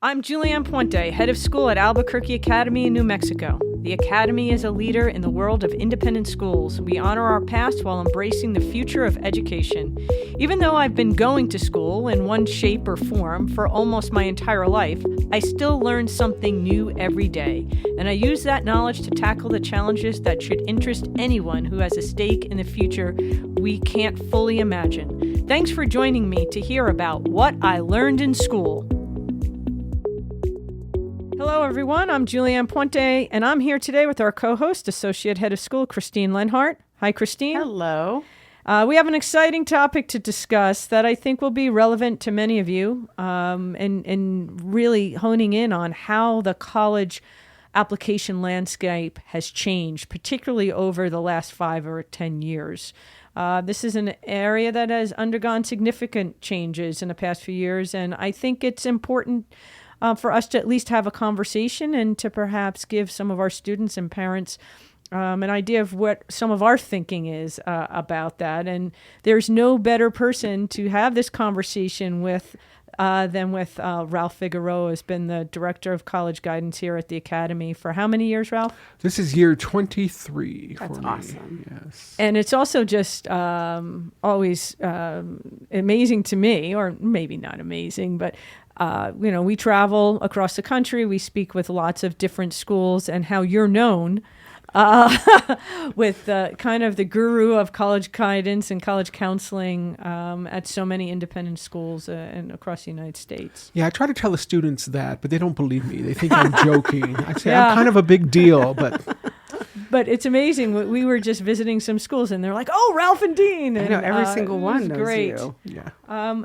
I'm Julianne Puente, head of school at Albuquerque Academy in New Mexico. The Academy is a leader in the world of independent schools. We honor our past while embracing the future of education. Even though I've been going to school in one shape or form for almost my entire life, I still learn something new every day. And I use that knowledge to tackle the challenges that should interest anyone who has a stake in the future we can't fully imagine. Thanks for joining me to hear about what I learned in school. Hello, everyone. I'm Julianne Puente, and I'm here today with our co-host, Associate Head of School, Christine Lenhart. Hi, Christine. Hello. We have an exciting topic to discuss that I think will be relevant to many of you, and really honing in on how the college application landscape has changed, particularly over the last 5 or 10 years. This is an area that has undergone significant changes in the past few years, and I think it's important for us to at least have a conversation and to perhaps give some of our students and parents an idea of what some of our thinking is about that. And there's no better person to have this conversation with than with Ralph Figueroa, who's been the Director of College Guidance here at the Academy for how many years, Ralph? This is year 23 That's for me. awesome. Yes. And it's also just always amazing to me, or maybe not amazing, but we travel across the country. We speak with lots of different schools, and how you're known with kind of the guru of college guidance and college counseling at so many independent schools and across the United States. Yeah, I try to tell the students that, but they don't believe me. They think I'm joking. I say I'm kind of a big deal, but... But it's amazing. We were just visiting some schools, and they're like, "Oh, Ralph and Dean." And, I know every single one knows great. you. Yeah.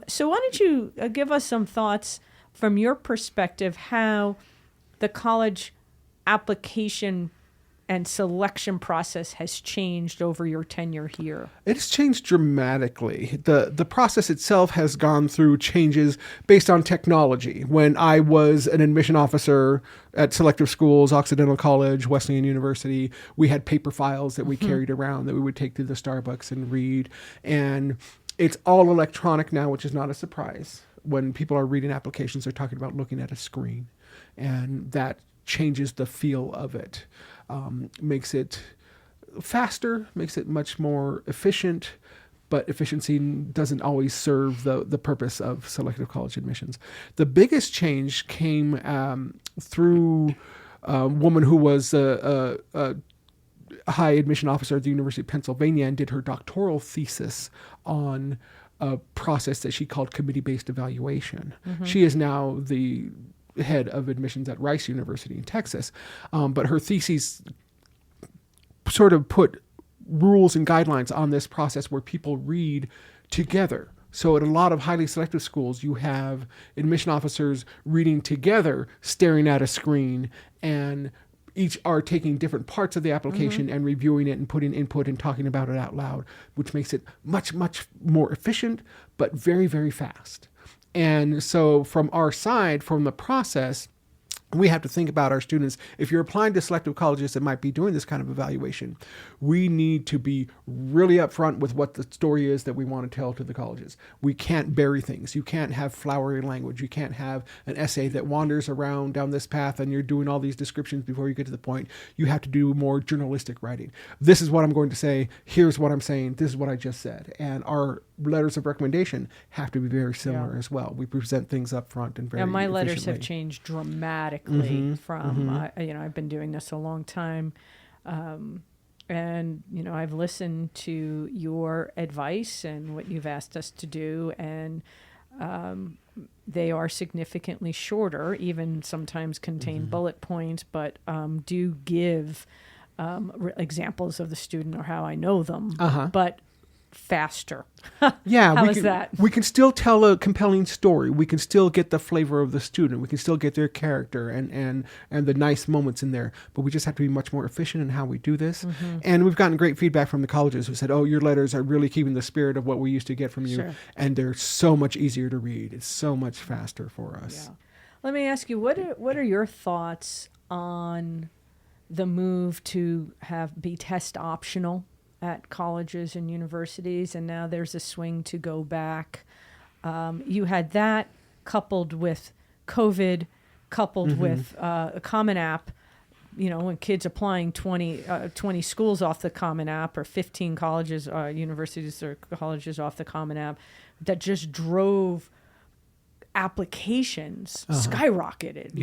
So why don't you give us some thoughts from your perspective how the college application and selection process has changed over your tenure here? It has changed dramatically. The process itself has gone through changes based on technology. When I was an admission officer at selective schools, Occidental College, Wesleyan University, we had paper files that we carried around that we would take to the Starbucks and read. And it's all electronic now, which is not a surprise. When people are reading applications, they're talking about looking at a screen. And that changes the feel of it. Makes it faster, makes it much more efficient, but efficiency doesn't always serve the purpose of selective college admissions. The biggest change came through a woman who was a high admission officer at the University of Pennsylvania and did her doctoral thesis on a process that she called committee-based evaluation. Mm-hmm. She is now the head of admissions at Rice University in Texas. But her thesis sort of put rules and guidelines on this process where people read together. So at a lot of highly selective schools, you have admission officers reading together, staring at a screen, and each are taking different parts of the application and reviewing it and putting input and talking about it out loud, which makes it much, much more efficient, but very, very fast. And so from our side, from the process, we have to think about our students. If you're applying to selective colleges that might be doing this kind of evaluation, we need to be really upfront with what the story is that we want to tell to the colleges. We can't bury things. You can't have flowery language. You can't have an essay that wanders around down this path and you're doing all these descriptions before you get to the point. You have to do more journalistic writing. This is what I'm going to say. Here's what I'm saying. This is what I just said. And our letters of recommendation have to be very similar as well. We present things up front and very my letters efficiently. have changed dramatically from, I've been doing this a long time. And, I've listened to your advice and what you've asked us to do. And they are significantly shorter, even sometimes contain bullet points, but do give examples of the student or how I know them. But faster. Yeah, How is that? We can still tell a compelling story. We can still get the flavor of the student. We can still get their character and the nice moments in there. But we just have to be much more efficient in how we do this. And we've gotten great feedback from the colleges who said, "Oh, your letters are really keeping the spirit of what we used to get from you." Sure. And they're so much easier to read. It's so much faster for us. Yeah. Let me ask you, what are your thoughts on the move to be test optional at colleges and universities, and now there's a swing to go back? You had that coupled with COVID coupled with a Common App, when kids applying 20 schools off the Common App, or 15 colleges, universities or colleges off the Common App, that just drove applications skyrocketed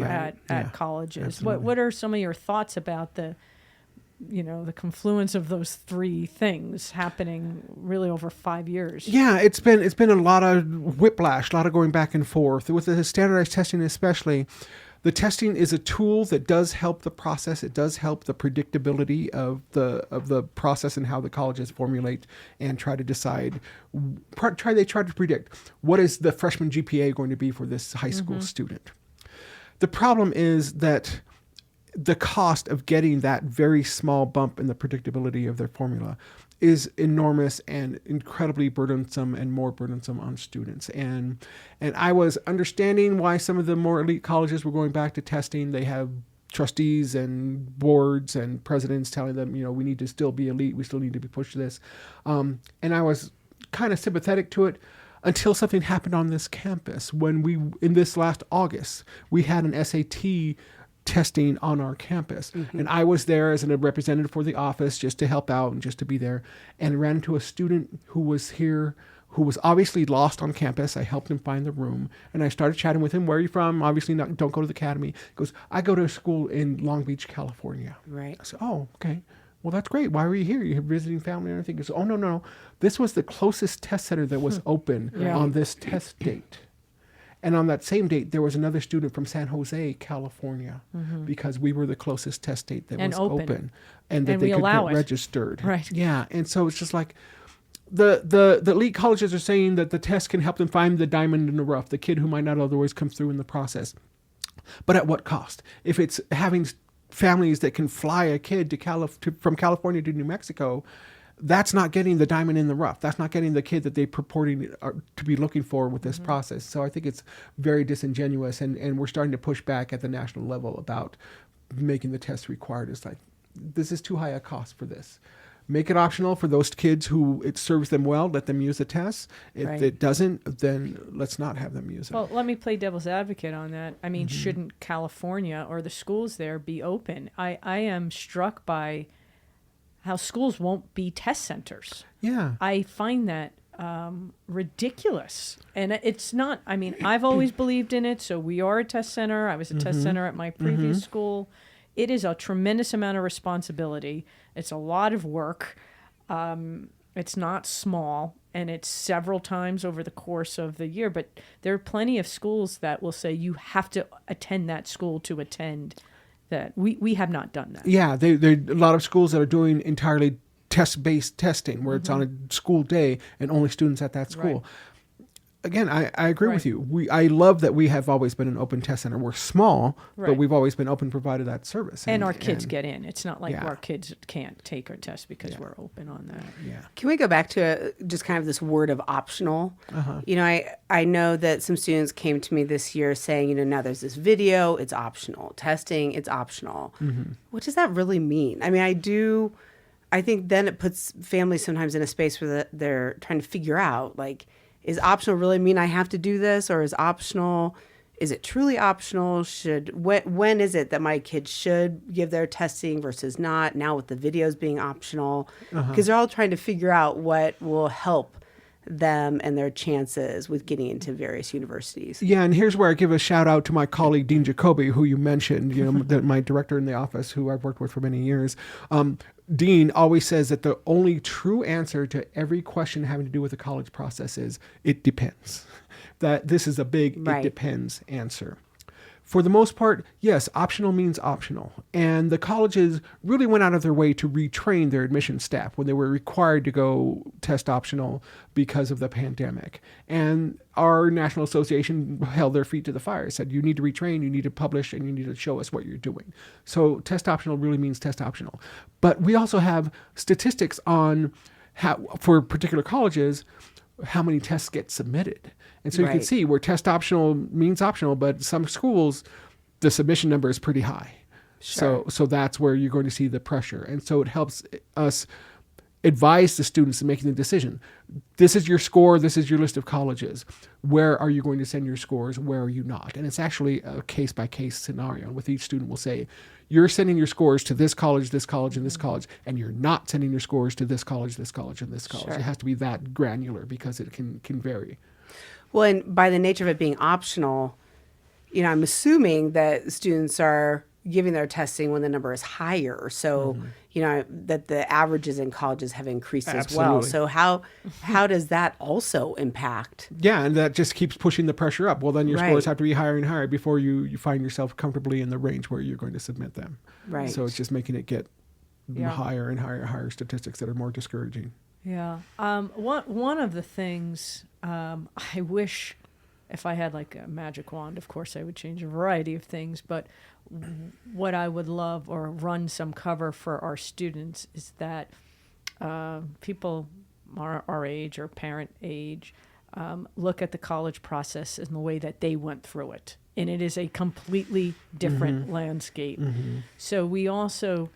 at colleges. Absolutely. What are some of your thoughts about the confluence of those three things happening really over 5 years? Yeah, it's been a lot of whiplash, a lot of going back and forth with the standardized testing, especially. The testing is a tool that does help the process. It does help the predictability of the process and how the colleges formulate and try to decide. Try to predict what is the freshman GPA going to be for this high school student. The problem is that the cost of getting that very small bump in the predictability of their formula is enormous and incredibly burdensome, and more burdensome on students. And I was understanding why some of the more elite colleges were going back to testing. They have trustees and boards and presidents telling them, we need to still be elite. We still need to be pushed this. And I was kind of sympathetic to it until something happened on this campus. In this last August, we had an SAT testing on our campus. And I was there as a representative for the office just to help out and just to be there, and ran into a student who was here who was obviously lost on campus. I helped him find the room, and I started chatting with him. Where are you from? Obviously don't go to the academy. He goes, I go to a school in Long Beach, California. Right. I said, oh, okay. Well, that's great. Why were you here? You're visiting family and everything. He goes, oh, no. This was the closest test center that was open on this test date. And on that same date, there was another student from San Jose, California, because we were the closest test date that was open, and that they could get registered. Right. Yeah. And so it's just like the elite colleges are saying that the test can help them find the diamond in the rough, the kid who might not otherwise come through in the process. But at what cost? If it's having families that can fly a kid from California to New Mexico, that's not getting the diamond in the rough. That's not getting the kid that they purporting to be looking for with this process. So I think it's very disingenuous, and we're starting to push back at the national level about making the test required. It's like, this is too high a cost for this. Make it optional for those kids who it serves them well. Let them use the test. If it doesn't, then let's not have them use it. Well, let me play devil's advocate on that. I mean, shouldn't California or the schools there be open? I am struck by how schools won't be test centers. Yeah. I find that ridiculous. And it's not, I mean, I've always believed in it. So we are a test center. I was a test center at my previous school. It is a tremendous amount of responsibility. It's a lot of work. It's not small, and it's several times over the course of the year. But there are plenty of schools that will say you have to attend that school to attend that. We have not done that. Yeah, there are a lot of schools that are doing entirely test-based testing, where it's on a school day and only students at that school. Right. Again, I agree with you. I love that we have always been an open test center. We're small, but we've always been open, provided that service. And our kids get in. It's not like our kids can't take our test because we're open on that. Yeah. Can we go back to just kind of this word of optional? You know, I know that some students came to me this year saying, now there's this video, it's optional. Testing, it's optional. What does that really mean? I mean, I think then it puts families sometimes in a space where they're trying to figure out, like, is optional really mean I have to do this, or is it truly optional? When is it that my kids should give their testing versus not? Now with the videos being optional, because they're all trying to figure out what will help them and their chances with getting into various universities. Yeah, and here's where I give a shout out to my colleague Dean Jacoby, who you mentioned, my director in the office, who I've worked with for many years. Dean always says that the only true answer to every question having to do with the college process is it depends. That this is a big it depends answer. For the most part, yes, optional means optional. And the colleges really went out of their way to retrain their admission staff when they were required to go test optional because of the pandemic. And our National Association held their feet to the fire, said you need to retrain, you need to publish, and you need to show us what you're doing. So test optional really means test optional. But we also have statistics on for particular colleges, how many tests get submitted. And so you can see where test optional means optional, but some schools, the submission number is pretty high. Sure. So that's where you're going to see the pressure. And so it helps us advise the students in making the decision. This is your score. This is your list of colleges. Where are you going to send your scores? Where are you not? And it's actually a case-by-case scenario. With each student, we'll say, you're sending your scores to this college, and this college, and you're not sending your scores to this college, and this college. Sure. It has to be that granular because it can vary. Well, and by the nature of it being optional, I'm assuming that students are giving their testing when the number is higher. So, that the averages in colleges have increased as well. Absolutely. So how does that also impact? Yeah, and that just keeps pushing the pressure up. Well, then your Right. scores have to be higher and higher before you find yourself comfortably in the range where you're going to submit them. Right. So it's just making it get Yeah. higher and higher statistics that are more discouraging. Yeah. One of the things I wish, if I had like a magic wand, of course I would change a variety of things, but what I would love or run some cover for our students is that people our age or parent age look at the college process in the way that they went through it. And it is a completely different landscape. So we also,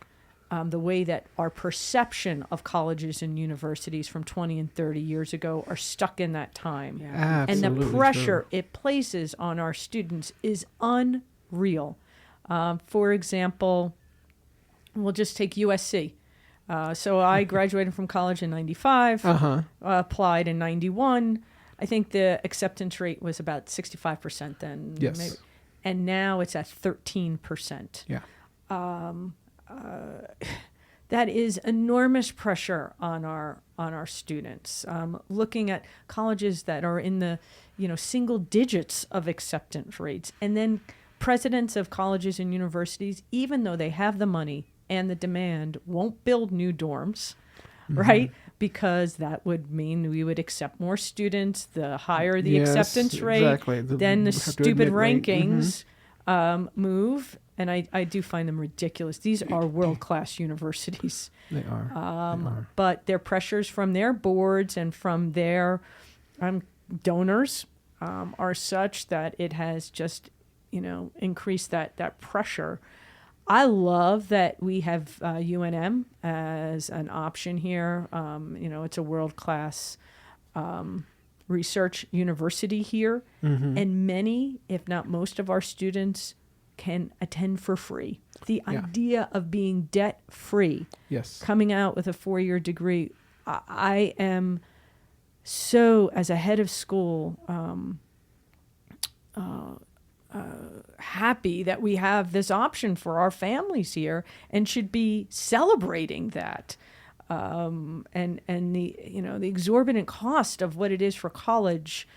the way that our perception of colleges and universities from 20 and 30 years ago are stuck in that time. Yeah. And the Absolutely pressure true. it places on our students is unreal. For example, we'll just take USC. So I graduated from college in 95, applied in 91. I think the acceptance rate was about 65% then. Yes. And now it's at 13%. Yeah. That is enormous pressure on our students. Looking at colleges that are in the single digits of acceptance rates, and then presidents of colleges and universities, even though they have the money and the demand, won't build new dorms, right? Because that would mean we would accept more students. The higher the Yes, acceptance rate, exactly. then the We have to stupid admit rate. rankings move. And I do find them ridiculous. These are world-class universities. They are. But their pressures from their boards and from their donors are such that it has just, increased that pressure. I love that we have UNM as an option here. It's a world-class research university here. And many, if not most of our students can attend for free. The idea of being debt-free, Yes. coming out with a 4-year degree, I am so, as a head of school, happy that we have this option for our families here and should be celebrating that. And the exorbitant cost of what it is for college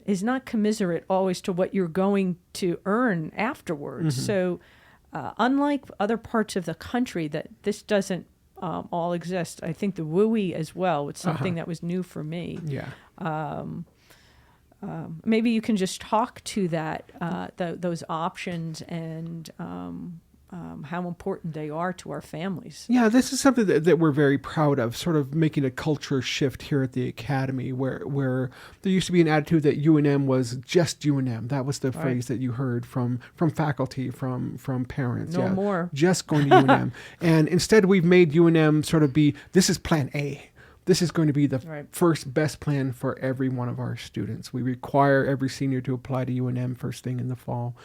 is not commiserate always to what you're going to earn afterwards. So unlike other parts of the country that this doesn't all exist, I think the WUI as well was something that was new for me. Yeah. Maybe you can just talk to that, those options and how important they are to our families. Yeah, this is something that we're very proud of, sort of making a culture shift here at the Academy where there used to be an attitude that UNM was just UNM. That was the phrase that you heard from faculty, from parents. No more. Just going to UNM. And instead we've made UNM sort of be, this is plan A. This is going to be the first best plan for every one of our students. We require every senior to apply to UNM first thing in the fall.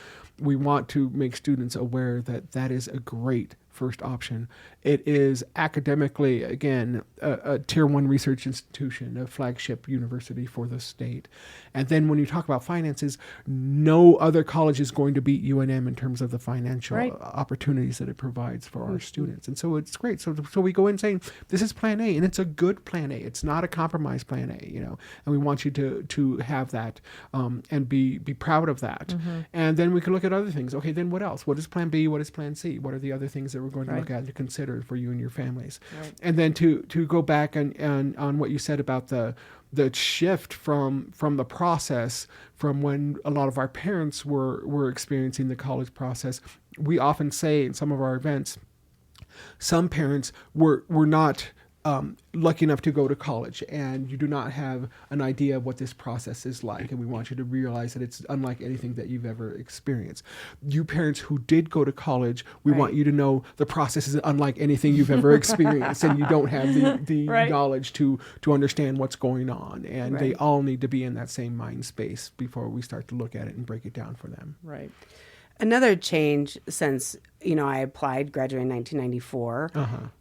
We want to make students aware that that is a great first option. It is academically, again, a tier 1 research institution, a flagship university for the state. And then when you talk about finances, no other college is going to beat UNM in terms of the financial opportunities that it provides for our students. And so it's great. So we go in saying, this is plan A, and it's a good plan A. It's not a compromise plan A, and we want you to have that and be proud of that. And then we can look at other things. Okay, then what else? What is plan B? What is plan C? What are the other things that we're going to look at to consider for you and your families? And then to go back and on what you said about the shift from the process, from when a lot of our parents were experiencing the college process. We often say in some of our events, some parents were not lucky enough to go to college and you do not have an idea of what this process is like, and we want you to realize that it's unlike anything that you've ever experienced. You parents who did go to college, we want you to know the process is unlike anything you've ever experienced, and you don't have the knowledge to understand what's going on, and they all need to be in that same mind space before we start to look at it and break it down for them. Right. Another change since, I applied, graduated in 1994,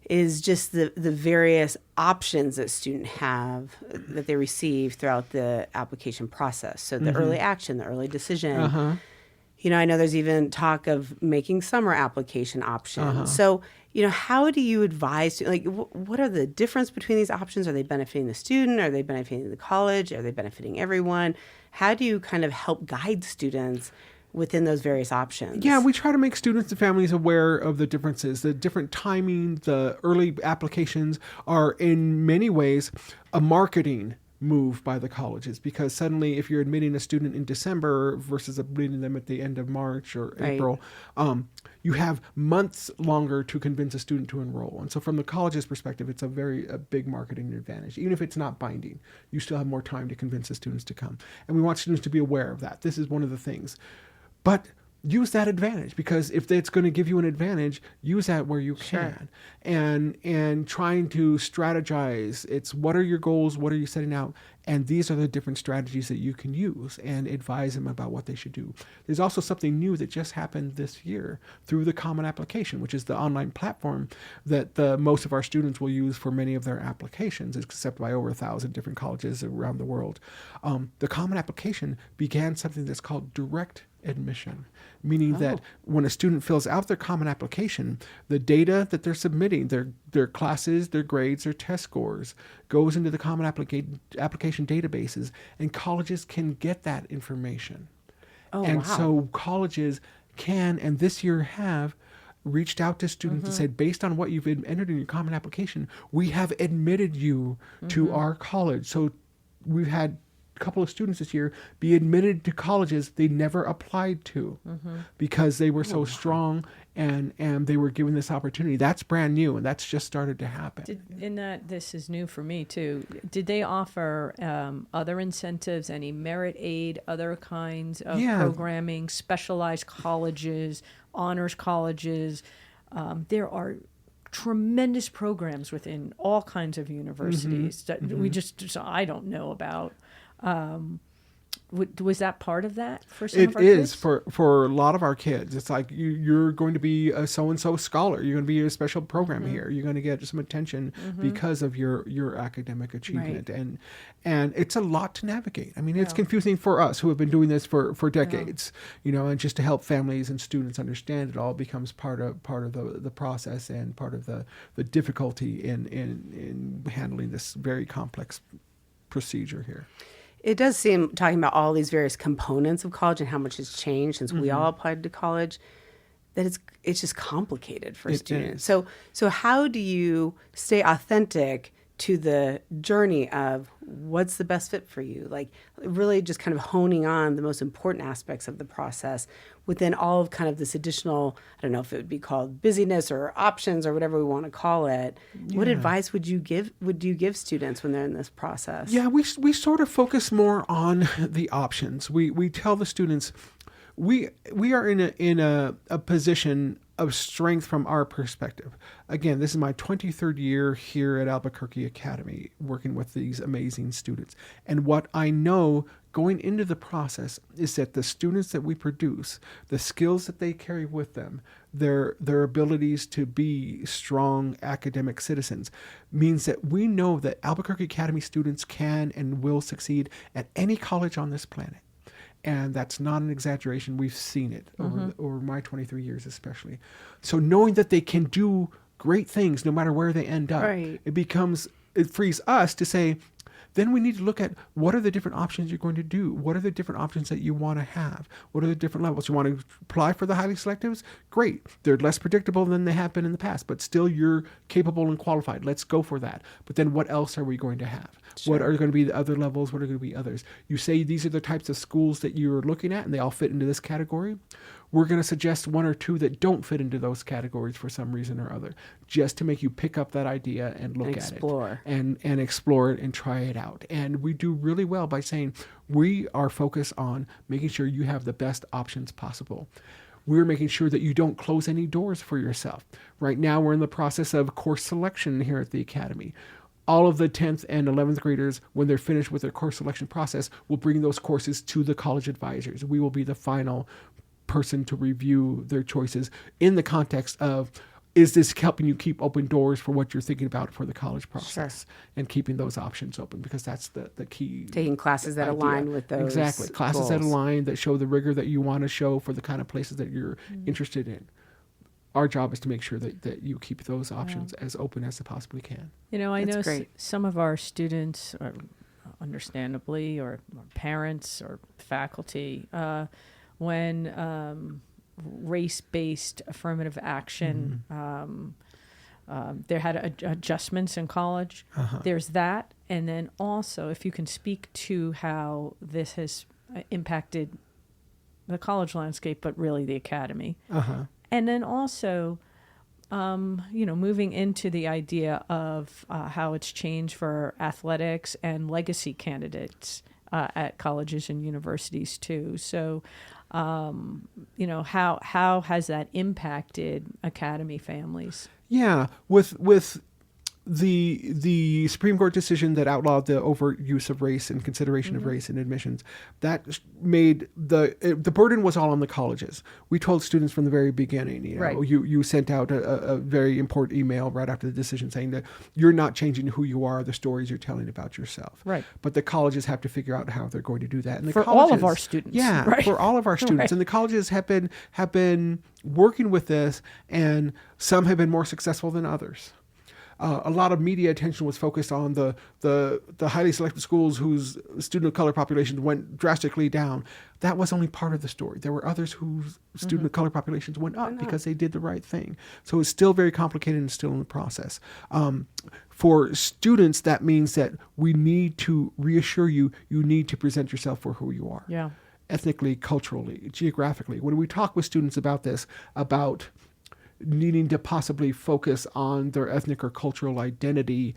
is just the various options that students have that they receive throughout the application process. So the early action, the early decision. I know there's even talk of making summer application options. So, how do you advise, what are the difference between these options? Are they benefiting the student? Are they benefiting the college? Are they benefiting everyone? How do you kind of help guide students within those various options? Yeah, we try to make students and families aware of the differences, the different timing. The early applications are in many ways a marketing move by the colleges, because suddenly if you're admitting a student in December versus admitting them at the end of March or April, you have months longer to convince a student to enroll. And so from the college's perspective, it's a big marketing advantage. Even if it's not binding, you still have more time to convince the students to come. And we want students to be aware of that. This is one of the things. But use that advantage, because if it's going to give you an advantage, use that where you can. And trying to strategize, it's what are your goals, what are you setting out, and these are the different strategies that you can use, and advise them about what they should do. There's also something new that just happened this year through the Common Application, which is the online platform that most of our students will use for many of their applications. It's accepted by over 1,000 different colleges around the world. The Common Application began something that's called direct admission, meaning that when a student fills out their Common Application, the data that they're submitting, their classes, their grades, their test scores, goes into the Common Application databases, and colleges can get that information. So colleges can, and this year have, reached out to students and said, based on what you've entered in your Common Application, we have admitted you to our college. So we've had couple of students this year be admitted to colleges they never applied to because they were so strong and they were given this opportunity. That's brand new, and that's just started to happen. This is new for me too. Did they offer other incentives, any merit aid, other kinds of programming, specialized colleges, honors colleges? There are tremendous programs within all kinds of universities that I don't know about. Was that part of that for some of our kids? It is for a lot of our kids. It's like you're going to be a so-and-so scholar. You're going to be a special program here. You're going to get some attention because of your academic achievement. And it's a lot to navigate. I mean, it's confusing for us who have been doing this for decades, and just to help families and students understand it all becomes part of the process and part of the difficulty in handling this very complex procedure here. It does seem, talking about all these various components of college and how much has changed since we all applied to college, that it's just complicated for students. So how do you stay authentic to the journey of what's the best fit for you? Like really just kind of honing on the most important aspects of the process within all of kind of this additional, I don't know if it would be called busyness or options or whatever we want to call it. What advice would you give students when they're in this process? Yeah, we sort of focus more on the options. We tell the students we are in a position of strength from our perspective. Again, this is my 23rd year here at Albuquerque Academy working with these amazing students. And what I know going into the process is that the students that we produce, the skills that they carry with them, their abilities to be strong academic citizens, means that we know that Albuquerque Academy students can and will succeed at any college on this planet. And that's not an exaggeration. We've seen it over my 23 years especially. So knowing that they can do great things no matter where they end up, it frees us to say, then we need to look at what are the different options you're going to do? What are the different options that you want to have? What are the different levels? You want to apply for the highly selectives? Great. They're less predictable than they have been in the past, but still you're capable and qualified. Let's go for that. But then what else are we going to have? What are going to be the other levels? What are going to be others? You say these are the types of schools that you're looking at and they all fit into this category. we're going to suggest one or two that don't fit into those categories for some reason or other, just to make you pick up that idea and look at it and explore it and try it out. And we do really well by saying we are focused on making sure you have the best options possible. We're making sure that you don't close any doors for yourself. Right now, we're in the process of course selection here at the Academy. All of the 10th and 11th graders, when they're finished with their course selection process, will bring those courses to the college advisors. We will be the final person to review their choices in the context of, is this helping you keep open doors for what you're thinking about for the college process? Sure. And keeping those options open, because that's the key. Taking classes that align with those Exactly. Classes goals. that align, that show the rigor that you want to show for the kind of places that you're interested in. Our job is to make sure that you keep those options as open as they possibly can. You know, I know some of our students, understandably, or parents or faculty, when race-based affirmative action, there had adjustments in college. There's that. And then also, if you can speak to how this has impacted the college landscape, but really the academy. And then also, moving into the idea of how it's changed for athletics and legacy candidates at colleges and universities too. So, how has that impacted academy families? Yeah, with the Supreme Court decision that outlawed the overt use of race and consideration of race in admissions, that made the burden was all on the colleges. We told students from the very beginning, you sent out a very important email right after the decision saying that you're not changing who you are, the stories you're telling about yourself. Right. But the colleges have to figure out how they're going to do that. And for all of our students. Yeah, right. For all of our students. Right. And the colleges have been working with this, and some have been more successful than others. A lot of media attention was focused on the highly selected schools whose student of color populations went drastically down. That was only part of the story. There were others whose student of color populations went up because they did the right thing. So it's still very complicated and still in the process. For students, that means that we need to reassure you need to present yourself for who you are. Yeah. Ethnically, culturally, geographically. When we talk with students about this, about needing to possibly focus on their ethnic or cultural identity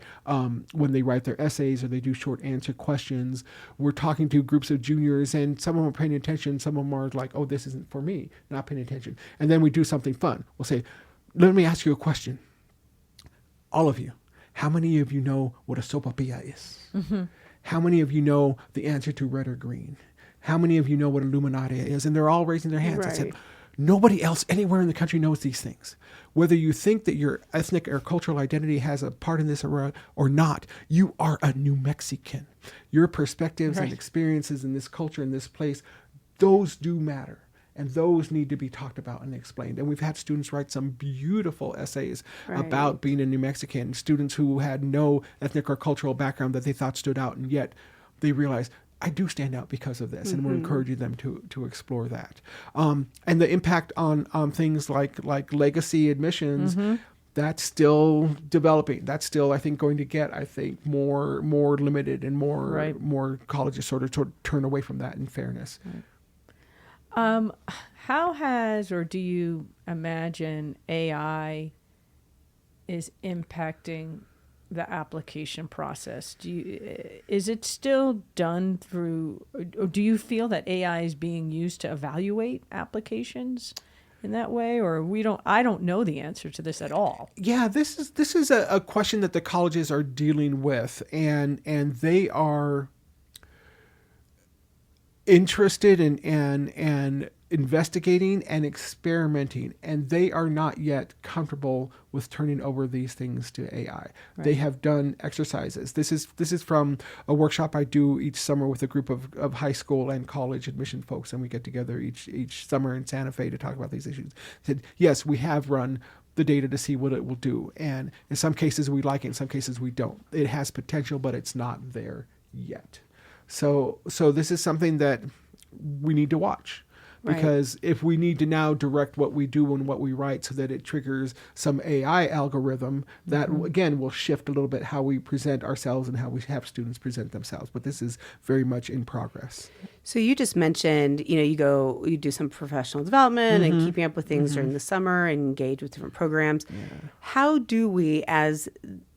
when they write their essays or they do short answer questions. We're talking to groups of juniors, and some of them are paying attention. Some of them are like, oh, this isn't for me, not paying attention. And then we do something fun. We'll say, let me ask you a question. All of you, how many of you know what a sopapilla is? How many of you know the answer to red or green? How many of you know what a luminaria is? And they're all raising their hands. Right. I said, nobody else anywhere in the country knows these things. Whether you think that your ethnic or cultural identity has a part in this or not, you are a New Mexican. Your perspectives and experiences in this culture, in this place, those do matter. And those need to be talked about and explained. And we've had students write some beautiful essays about being a New Mexican, students who had no ethnic or cultural background that they thought stood out, and yet they realized, I do stand out because of this, and we're encouraging them to explore that. And the impact on things like legacy admissions, that's still developing. That's still, I think, going to get, more limited, and more colleges sort of turn away from that in fairness. How has, or do you imagine AI is impacting the application process? Is it still done through, or do you feel that AI is being used to evaluate applications in that way, or I don't know the answer to this at all. Yeah, this is a question that the colleges are dealing with, and they are interested in investigating and experimenting, and they are not yet comfortable with turning over these things to AI. Right. They have done exercises. This is from a workshop I do each summer with a group of high school and college admission folks, and we get together each summer in Santa Fe to talk about these issues. Said, yes, we have run the data to see what it will do, and in some cases we like it, in some cases we don't. It has potential, but it's not there yet. So this is something that we need to watch. because if we need to now direct what we do and what we write so that it triggers some AI algorithm, that again will shift a little bit how we present ourselves and how we have students present themselves. But this is very much in progress. So you just mentioned, you do some professional development and keeping up with things during the summer and engage with different programs. How do we, as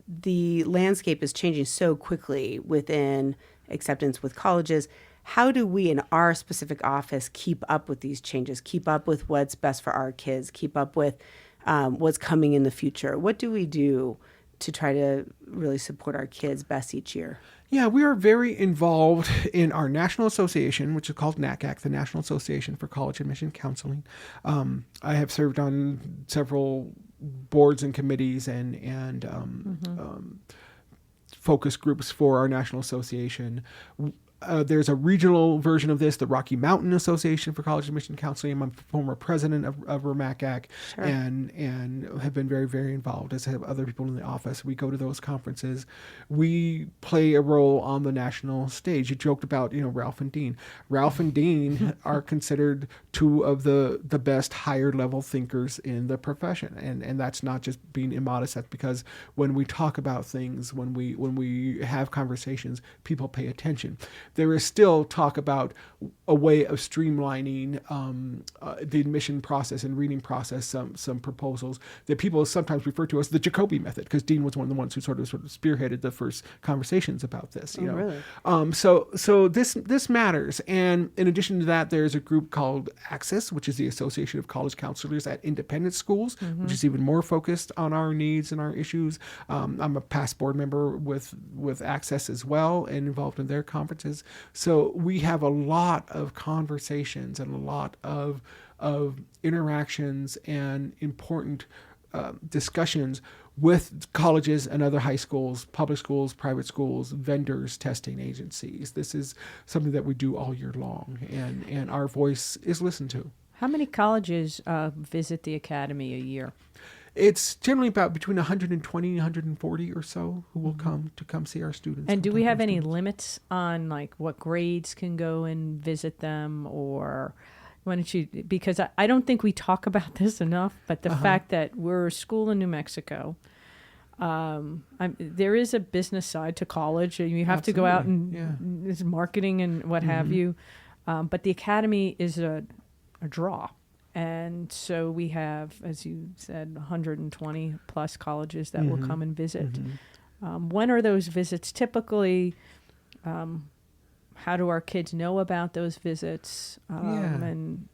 the landscape is changing so quickly within acceptance with colleges, how do we in our specific office keep up with these changes, keep up with what's best for our kids, keep up with what's coming in the future? What do we do to try to really support our kids best each year? Yeah, we are very involved in our national association, which is called NACAC, the National Association for College Admission Counseling. I have served on several boards and committees and focus groups for our national association. There's a regional version of this, the Rocky Mountain Association for College Admission Counseling. I'm a former president of RMACAC and have been very, very involved, as have other people in the office. We go to those conferences. We play a role on the national stage. You joked about, Ralph and Dean. Ralph and Dean are considered two of the best higher level thinkers in the profession. And that's not just being immodest. That's because when we talk about things, when we have conversations, people pay attention. There is still talk about a way of streamlining the admission process and reading process, some proposals that people sometimes refer to as the Jacoby method, because Dean was one of the ones who sort of spearheaded the first conversations about this. Really? So this matters. And in addition to that, there's a group called Access, which is the Association of College Counselors at Independent Schools, which is even more focused on our needs and our issues. I'm a past board member with Access as well and involved in their conferences. So we have a lot of conversations and a lot of interactions and important discussions with colleges and other high schools, public schools, private schools, vendors, testing agencies. This is something that we do all year long, and our voice is listened to. How many colleges visit the Academy a year? It's generally about between 120 and 140 or so who will come see our students. And do we have any limits on like what grades can go and visit them, or why don't you? Because I don't think we talk about this enough. But the fact that we're a school in New Mexico, there is a business side to college. You have to go out and it's marketing and what have you. But the Academy is a draw. And so we have, as you said, 120 plus colleges that will come and visit. When are those visits typically? How do our kids know about those visits? And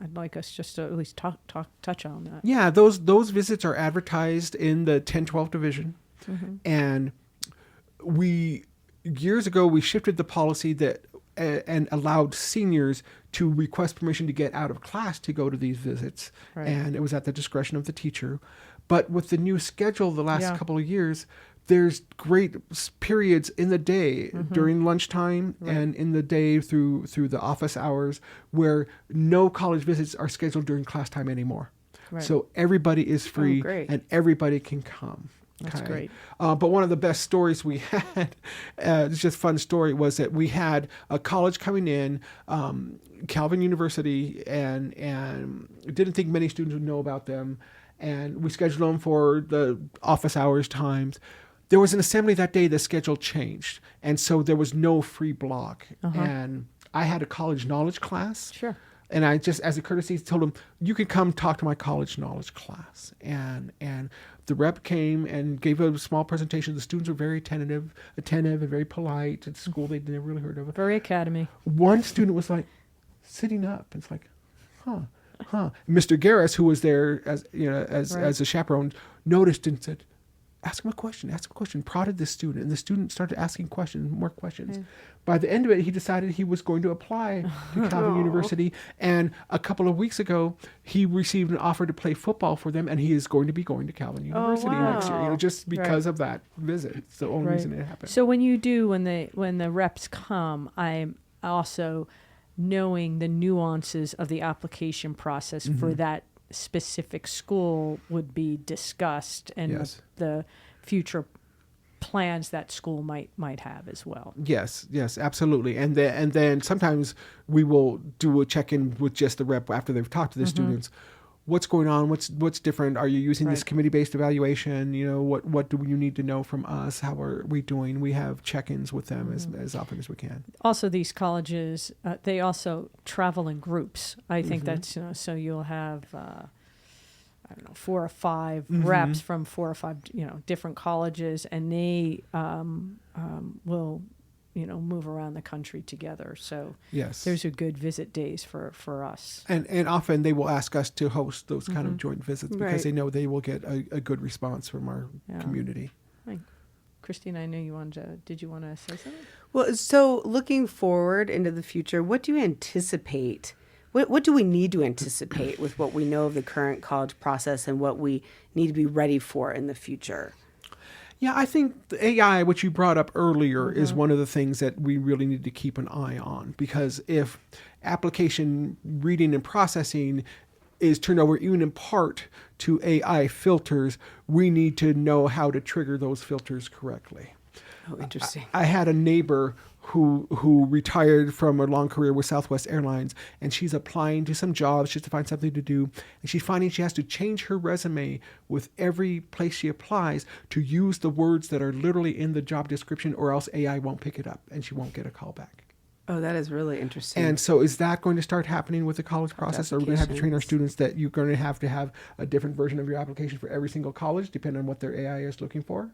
I'd like us just to at least touch on that. Yeah, those visits are advertised in the 10-12 division. And years ago, we shifted the policy that and allowed seniors to request permission to get out of class to go to these visits. And it was at the discretion of the teacher. But with the new schedule the last couple of years, there's great periods in the day during lunchtime and in the day through the office hours where no college visits are scheduled during class time anymore. So everybody is free and everybody can come. That's great. But one of the best stories we had, it's just a fun story, was that we had a college coming in, Calvin University, and didn't think many students would know about them. And we scheduled them for the office hours times. There was an assembly that day, the schedule changed. And so there was no free block. And I had a college knowledge class. Sure. And I just, as a courtesy, told them, you can come talk to my college knowledge class. And the rep came and gave a small presentation. The students were very attentive and very polite. It's a school they'd never really heard of. Very Academy. One student was like sitting up. It's like, huh. Mr. Garris, who was there as a chaperone, noticed and said, ask him a question, prodded this student, and the student started asking more questions. By the end of it, he decided he was going to apply to Calvin University, and a couple of weeks ago, he received an offer to play football for them, and he is going to be going to Calvin University next year, just because of that visit. It's the only reason it happened. So when the reps come, I'm also knowing the nuances of the application process for that specific school would be discussed, and the future plans that school might have as well. Yes, absolutely. And then sometimes we will do a check-in with just the rep after they've talked to the students. What's going on? What's different? Are you using this Right. committee-based evaluation? What do you need to know from us? How are we doing? We have check-ins with them as often as we can. Also, these colleges, they also travel in groups. I think that's, so you'll have, I don't know, 4 or 5 reps from 4 or 5, different colleges, and they will, move around the country together. So Yes. those are good visit days for us. And often they will ask us to host those kind of joint visits because Right. they know they will get a good response from our Yeah. community. Right. Christine, I know you wanted to, did you want to say something? Well, so looking forward into the future, what do you anticipate? What do we need to anticipate with what we know of the current college process and what we need to be ready for in the future? Yeah, I think the AI, which you brought up earlier, is one of the things that we really need to keep an eye on, because if application reading and processing is turned over even in part to AI filters, we need to know how to trigger those filters correctly. Oh, interesting. I had a neighbor who retired from a long career with Southwest Airlines, and she's applying to some jobs just to find something to do, and she's finding she has to change her resume with every place she applies to use the words that are literally in the job description, or else AI won't pick it up and she won't get a call back. Oh, that is really interesting. And so is that going to start happening with the college process? Are we going to have to train our students that you're going to have a different version of your application for every single college, depending on what their AI is looking for?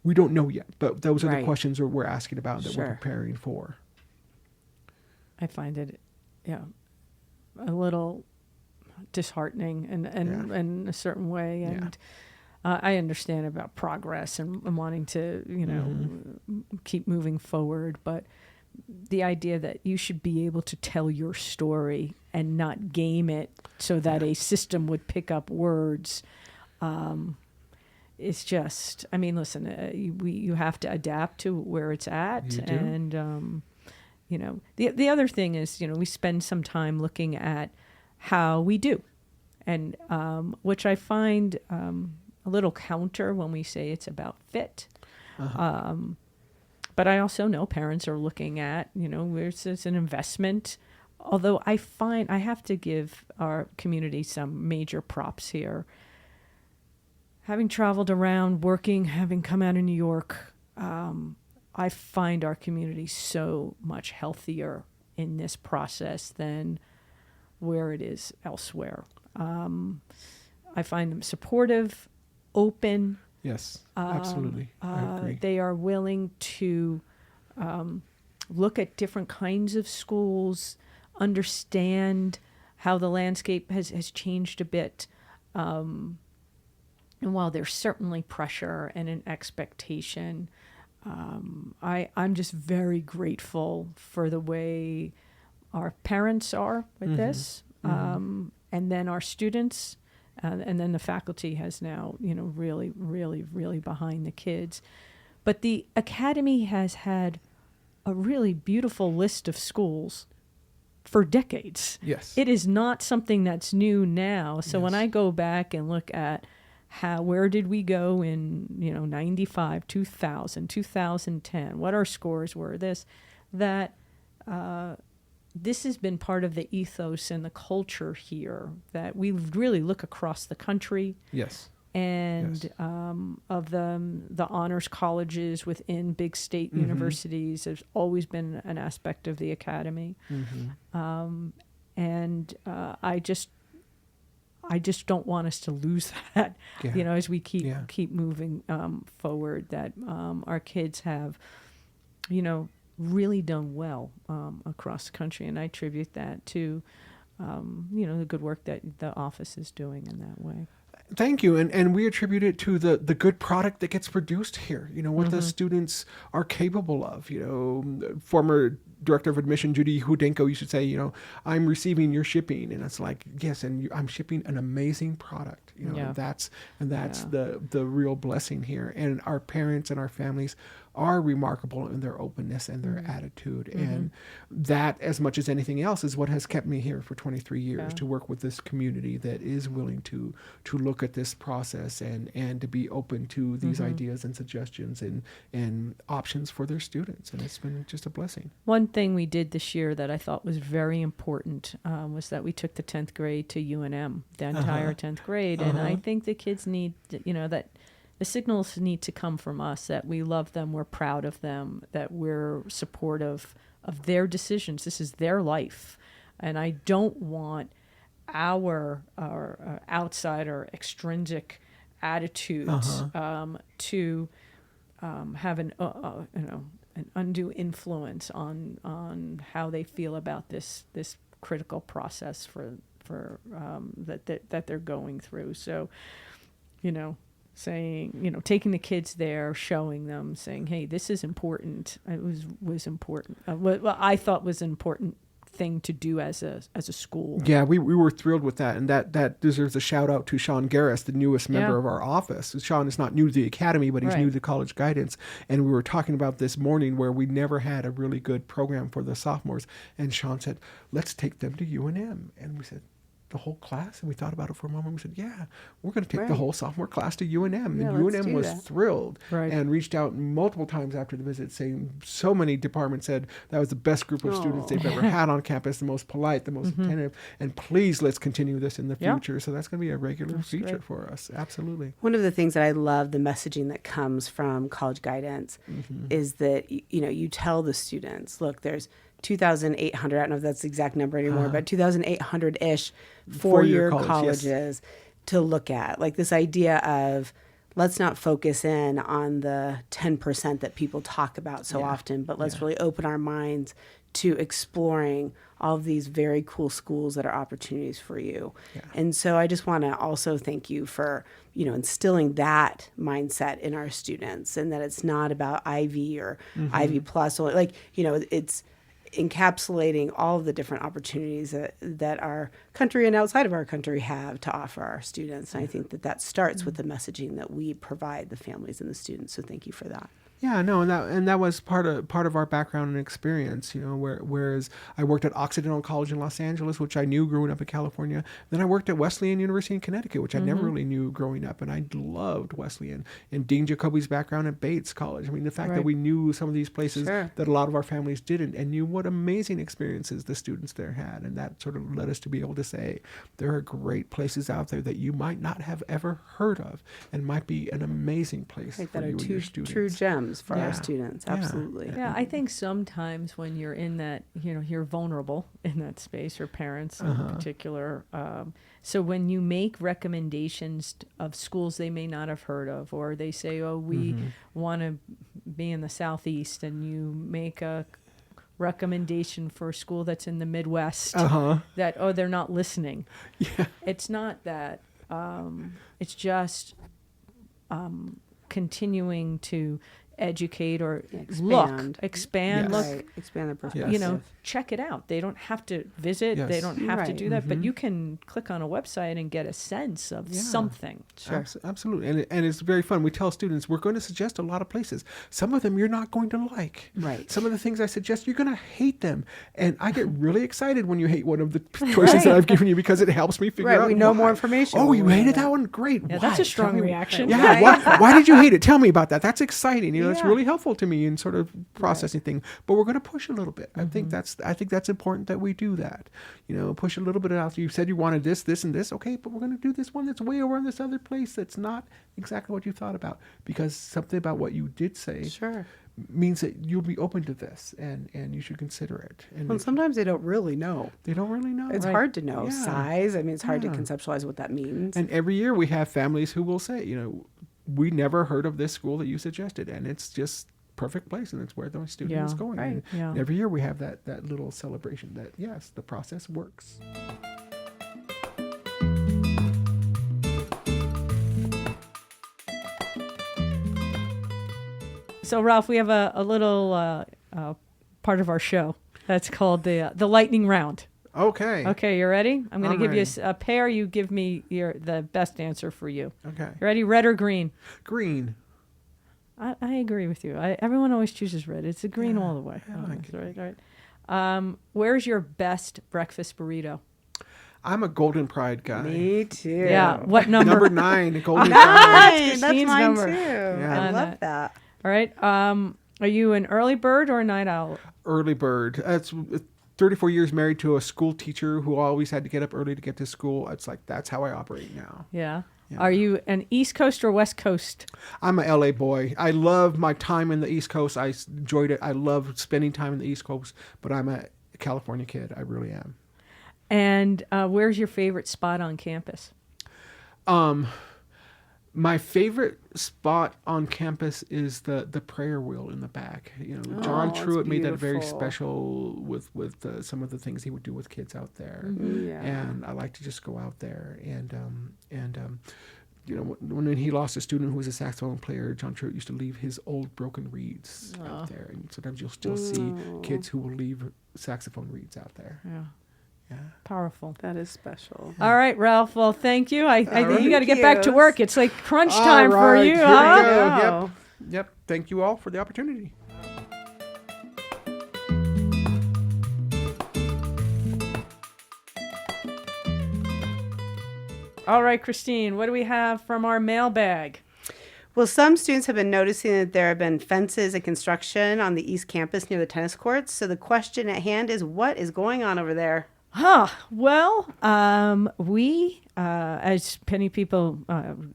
We don't know yet, but those are the Right. questions that we're asking about, that we're Sure. preparing for. I find it, a little disheartening in a certain way. And I understand about progress and wanting to, keep moving forward. But the idea that you should be able to tell your story and not game it so that a system would pick up words, it's just, listen, you have to adapt to where it's at. You do. And, the other thing is, we spend some time looking at how we do, and which I find a little counter when we say it's about fit. But I also know parents are looking at, where's this an investment? Although I find I have to give our community some major props here. Having traveled around, working, having come out of New York, I find our community so much healthier in this process than where it is elsewhere. I find them supportive, open. Yes, absolutely. I agree. They are willing to look at different kinds of schools, understand how the landscape has changed a bit. And while there's certainly pressure and an expectation, I'm just very grateful for the way our parents are with this, and then our students, and then the faculty has now, really, really, really behind the kids. But the Academy has had a really beautiful list of schools for decades. Yes. It is not something that's new now. So when Yes. I go back and look at where did we go in, 95, 2000, 2010, what our scores were, this has been part of the ethos and the culture here, that we really look across the country. Yes. And Yes. of the honors colleges within big state universities, there's always been an aspect of the academy. And I just don't want us to lose that, Yeah. as we keep moving forward, that our kids have, really done well across the country. And I attribute that to, the good work that the office is doing in that way. Thank you. And we attribute it to the good product that gets produced here, what the students are capable of. Former director of admission, Judy Hudenko, used to say, I'm receiving your shipping. And it's like, yes, and I'm shipping an amazing product. And that's the real blessing here. And our parents and our families are remarkable in their openness and their attitude. And that, as much as anything else, is what has kept me here for 23 years, to work with this community that is willing to look at this process and to be open to these ideas and suggestions and options for their students. And it's been just a blessing. One thing we did this year that I thought was very important was that we took the 10th grade to UNM, the entire 10th grade. And I think the kids need, that the signals need to come from us, that we love them, we're proud of them, that we're supportive of their decisions. This is their life. And I don't want our outside or extrinsic attitudes to have an undue influence on how they feel about this critical process for that they're going through. So, saying, taking the kids there, showing them, saying, hey, this is important. It was important. What I thought was an important thing to do as a school. Yeah, we were thrilled with that. And that deserves a shout out to Sean Garris, the newest member of our office. Sean is not new to the academy, but he's new to college guidance. And we were talking about this morning where we never had a really good program for the sophomores. And Sean said, let's take them to UNM. And we said, the whole class? And we thought about it for a moment. We said, yeah, we're going to take the whole sophomore class to UNM. And UNM was thrilled and reached out multiple times after the visit, saying so many departments said that was the best group of students they've ever had on campus, the most polite, the most attentive. And please, let's continue this in the future. So that's going to be a regular feature for us. Absolutely. One of the things that I love, the messaging that comes from college guidance, is that, you tell the students, look, there's 2,800, I don't know if that's the exact number anymore, but 2,800-ish four-year colleges to look at. Like this idea of, let's not focus in on the 10% that people talk about so often, but let's really open our minds to exploring all of these very cool schools that are opportunities for you. Yeah. And so I just want to also thank you for, instilling that mindset in our students, and that it's not about Ivy or Ivy Plus, or it's encapsulating all of the different opportunities that our country and outside of our country have to offer our students. And I think that starts with the messaging that we provide the families and the students. So thank you for that. Yeah, no, and that was part of our background and experience, whereas I worked at Occidental College in Los Angeles, which I knew growing up in California. Then I worked at Wesleyan University in Connecticut, which I never really knew growing up, and I loved Wesleyan. And Dean Jacoby's background at Bates College. I mean, the fact that we knew some of these places that a lot of our families didn't, and knew what amazing experiences the students there had, and that sort of led us to be able to say, there are great places out there that you might not have ever heard of, and might be an amazing place for you and your students. True gems for our students. Absolutely. Yeah, I think sometimes when you're in that, you're vulnerable in that space, or parents in particular. So when you make recommendations of schools they may not have heard of, or they say, oh, we want to be in the Southeast, and you make a recommendation for a school that's in the Midwest, that, oh, they're not listening. Yeah. It's not that. It's just continuing to educate or expand expand the perspective. Check it out. They don't have to visit. They don't have to do that, but you can click on a website and get a sense of something. Sure. Absolutely. And it's very fun. We tell students, we're going to suggest a lot of places. Some of them you're not going to like. Right. Some of the things I suggest, you're going to hate them. And I get really excited when you hate one of the choices that I've given you, because it helps me figure out. We know more information. Oh, you hated that one? Great. Yeah, that's a strong reaction. Yeah. Why did you hate it? Tell me about that. That's exciting. It's really helpful to me in sort of processing things. But we're going to push a little bit. I think that's important that we do that. Push a little bit out. You said you wanted this, and this. Okay, but we're going to do this one that's way over in this other place that's not exactly what you thought about, because something about what you did say means that you'll be open to this, and you should consider it. And sometimes they don't really know. It's hard to know size. I mean, it's hard to conceptualize what that means. And every year we have families who will say, we never heard of this school that you suggested, and it's just perfect place, and it's where the student is going. Right. And every year we have that little celebration that, yes, the process works. So, Ralph, we have a little part of our show That's called the lightning round. Okay. Okay, you ready? I'm going to give ready. you a pair. You give me the best answer for you. Okay. You ready? Red or green? Green. I agree with you. Everyone always chooses red. It's a green all the way. I like it. Right. Where's your best breakfast burrito? I'm a Golden Pride guy. Me too. Yeah. What number? Number 9, Golden Pride. Nice. That's Christine's mine number. too. Yeah. I love that. All right. Are you an early bird or a night owl? Early bird. That's 34 years married to a school teacher who always had to get up early to get to school. It's like that's how I operate now. Yeah. Are you an East Coast or West Coast? I'm a LA boy. I love my time in the East Coast. I enjoyed it. I love spending time in the East Coast, but I'm a California kid. I really am. And where's your favorite spot on campus? My favorite spot on campus is the prayer wheel in the back. You know, John Truitt made that very beautiful. special with some of the things he would do with kids out there. Yeah. And I like to just go out there and you know, when he lost a student who was a saxophone player, John Truitt used to leave his old broken reeds out there, and sometimes you'll still see kids who will leave saxophone reeds out there. Yeah. Yeah. Powerful. That is special. All right, Ralph. Well, thank you. I think you got to Thank get back to you. work. It's like crunch All time for right, you, here huh? we go. Wow. Yep. Thank you all for the opportunity. All right, Christine, what do we have from our mailbag? Well, some students have been noticing that there have been fences and construction on the East Campus near the tennis courts. So the question at hand is, what is going on over there? Well, we, as many people,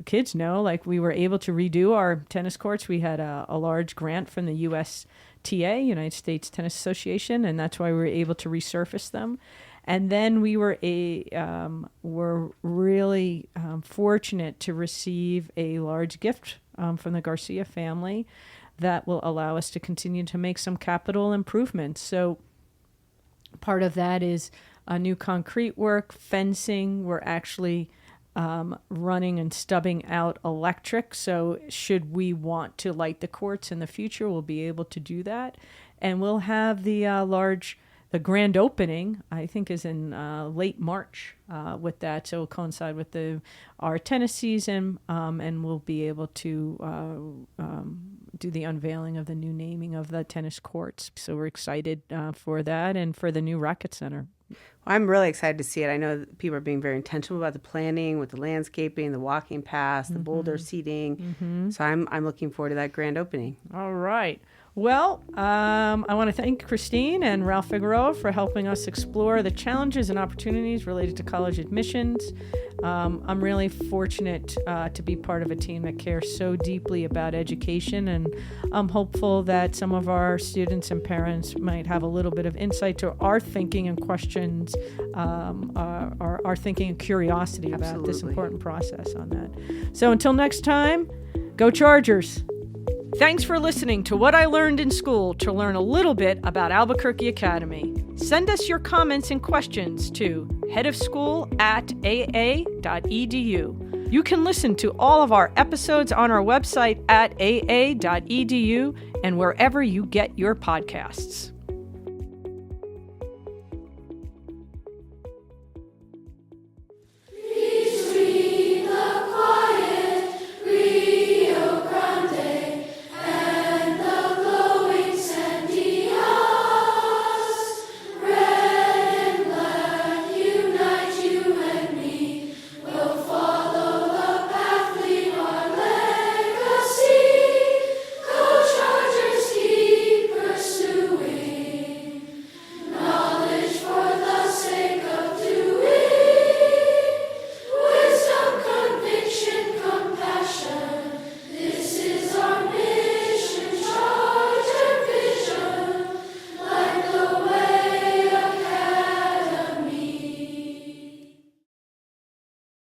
kids know, like we were able to redo our tennis courts. We had a large grant from the USTA, United States Tennis Association, and that's why we were able to resurface them. And then we were really fortunate to receive a large gift from the Garcia family that will allow us to continue to make some capital improvements. So part of that is a new concrete work, fencing. We're actually running and stubbing out electric. So should we want to light the courts in the future, we'll be able to do that. And we'll have the grand opening, I think, is in late March with that. So it'll coincide with our tennis season, and we'll be able to do the unveiling of the new naming of the tennis courts. So we're excited for that and for the new racket center. I'm really excited to see it. I know that people are being very intentional about the planning with the landscaping, the walking paths, the boulder seating. So I'm looking forward to that grand opening. All right. Well, I want to thank Christine and Ralph Figueroa for helping us explore the challenges and opportunities related to college admissions. I'm really fortunate to be part of a team that cares so deeply about education, and I'm hopeful that some of our students and parents might have a little bit of insight to our thinking and questions, our thinking and curiosity about this Absolutely. important process on that. So until next time, go Chargers! Thanks for listening to What I Learned in School to learn a little bit about Albuquerque Academy. Send us your comments and questions to headofschool@aa.edu. You can listen to all of our episodes on our website at aa.edu and wherever you get your podcasts.